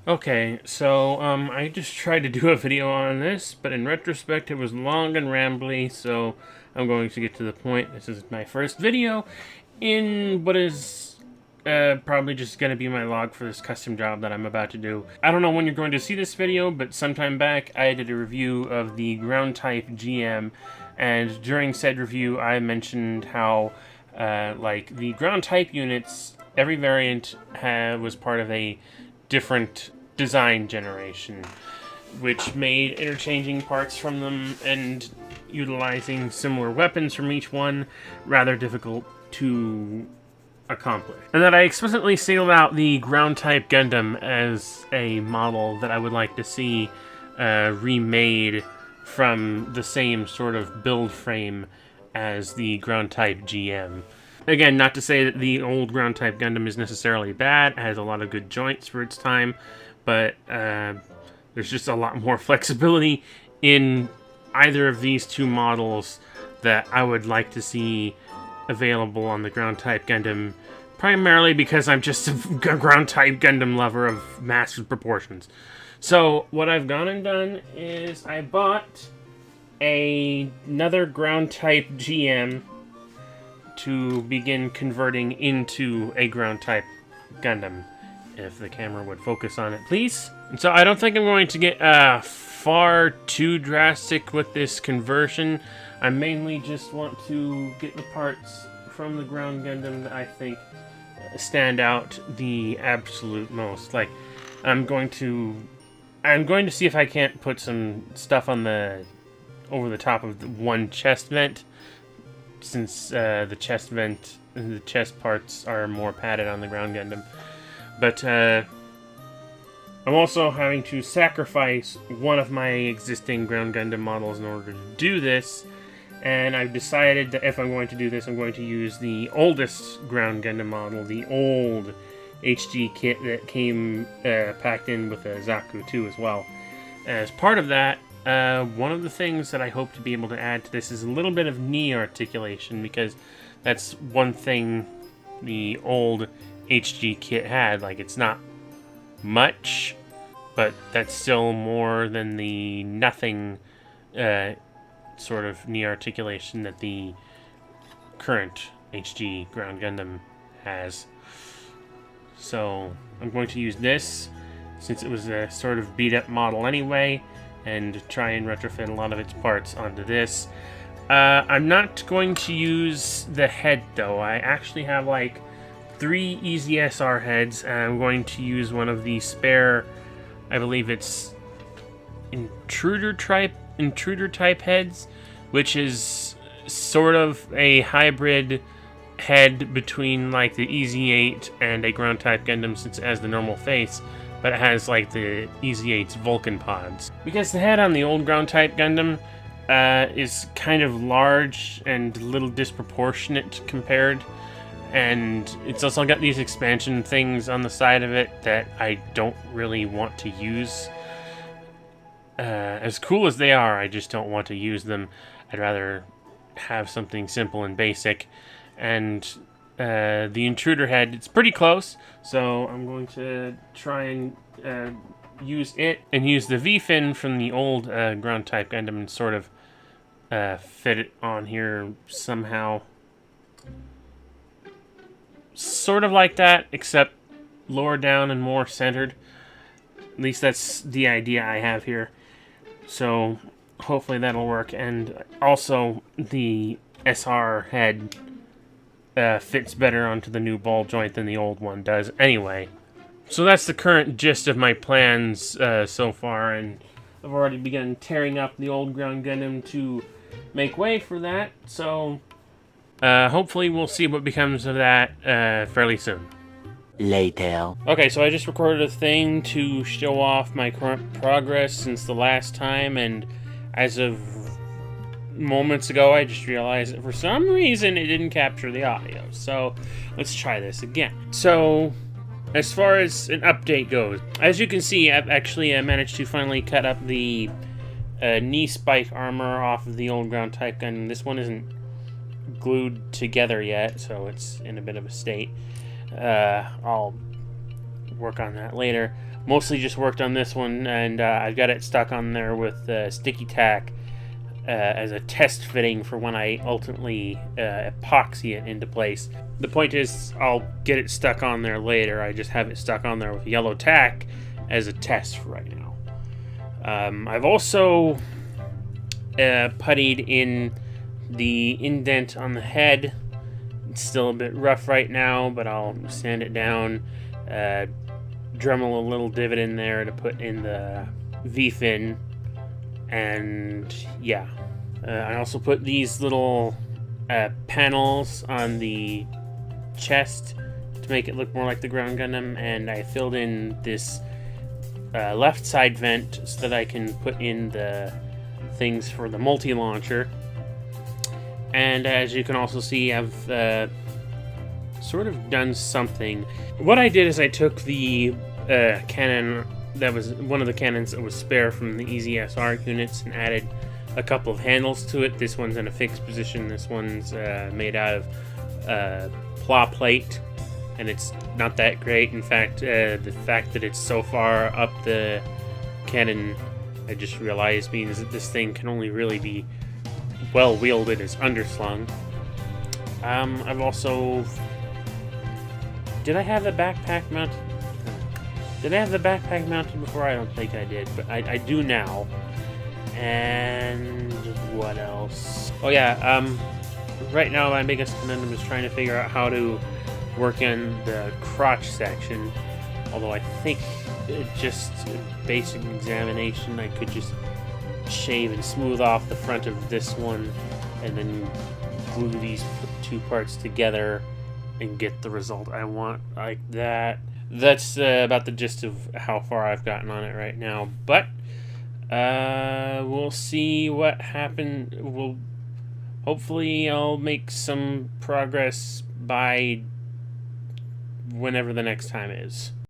Okay, so I just tried to do a video on this, but in retrospect it was long and rambly, so I'm going to get to the point. This is my first video in what is probably just going to be my log for this custom job that I'm about to do. I don't know when you're going to see this video, but sometime back I did a review of the ground type GM, and during said review I mentioned how like the ground type units, every variant was part of a different design generation, which made interchanging parts from them and utilizing similar weapons from each one rather difficult to accomplish. And that I explicitly singled out the ground type Gundam as a model that I would like to see remade from the same sort of build frame as the ground type GM. Again, not to say that the old ground type Gundam is necessarily bad. It has a lot of good joints for its time, but there's just a lot more flexibility in either of these two models that I would like to see available on the ground type Gundam, primarily because I'm just a ground type Gundam lover of massive proportions. So what I've gone and done is I bought another ground type GM to begin converting into a ground type Gundam. If the camera would focus on it, please. And so I don't think I'm going to get far too drastic with this conversion. I mainly just want to get the parts from the ground Gundam that I think stand out the absolute most. Like, I'm going to see if I can't put some stuff on over the top of the one chest vent, since the chest vent and the chest parts are more padded on the ground Gundam. But I'm also having to sacrifice one of my existing ground Gundam models in order to do this, and I've decided that if I'm going to do this, I'm going to use the oldest ground Gundam model, the old HG kit that came packed in with a Zaku 2 as well. As part of that, one of the things that I hope to be able to add to this is a little bit of knee articulation, because that's one thing the old HG kit had. Like, it's not much, but that's still more than the nothing sort of knee articulation that the current HG Ground Gundam has. So I'm going to use this, since it was a sort of beat up model anyway, and try and retrofit a lot of its parts onto this. I'm not going to use the head though. I actually have like 3 EZSR heads, and I'm going to use one of the spare, I believe it's intruder type heads, which is sort of a hybrid head between like the EZ8 and a ground type Gundam, since it has the normal face, but it has like the EZ8's Vulcan pods. Because the head on the old ground type Gundam is kind of large and a little disproportionate compared, and it's also got these expansion things on the side of it that I don't really want to use. As cool as they are, I just don't want to use them. I'd rather have something simple and basic. And the intruder head, it's pretty close, so I'm going to try and use it and use the V-fin from the old ground type Gundam and sort of fit it on here somehow. Sort of like that, except lower down and more centered. At least that's the idea I have here. So hopefully that'll work. And also the SR head fits better onto the new ball joint than the old one does anyway. So that's the current gist of my plans so far, and I've already begun tearing up the old ground Gundam to make way for that. So hopefully we'll see what becomes of that fairly soon. Later. Okay, so I just recorded a thing to show off my current progress since the last time, and as of moments ago I just realized that for some reason it didn't capture the audio. So let's try this again. So as far as an update goes, as you can see, I've actually managed to finally cut up the knee spike armor off of the old ground type gun. This one isn't glued together yet, so it's in a bit of a state. I'll work on that later. Mostly just worked on this one, and I've got it stuck on there with sticky tack as a test fitting for when I ultimately epoxy it into place. The point is, I'll get it stuck on there later. I just have it stuck on there with yellow tack as a test for right now. I've also puttied in the indent on the head. It's still a bit rough right now, but I'll sand it down, Dremel a little divot in there to put in the V-fin, and yeah. I also put these little panels on the chest to make it look more like the Ground Gundam, and I filled in this left side vent so that I can put in the things for the multi-launcher. And as you can also see, I've sort of done something. What I did is I took the cannon that was one of the cannons that was spare from the EZSR units and added a couple of handles to it. This one's in a fixed position. This one's made out of plaw plate, and it's not that great. In fact, the fact that it's so far up the cannon, I just realized, means that this thing can only really be well wielded as underslung. I've also... Did I have the backpack mounted? Did I have the backpack mounted before? I don't think I did, but I do now. And what else? Oh yeah, right now my biggest conundrum is trying to figure out how to work in the crotch section. Although I think just a basic examination, I could just shave and smooth off the front of this one and then glue these two parts together and get the result I want like that. That's about the gist of how far I've gotten on it right now, but we'll see what happens. Hopefully I'll make some progress by whenever the next time is.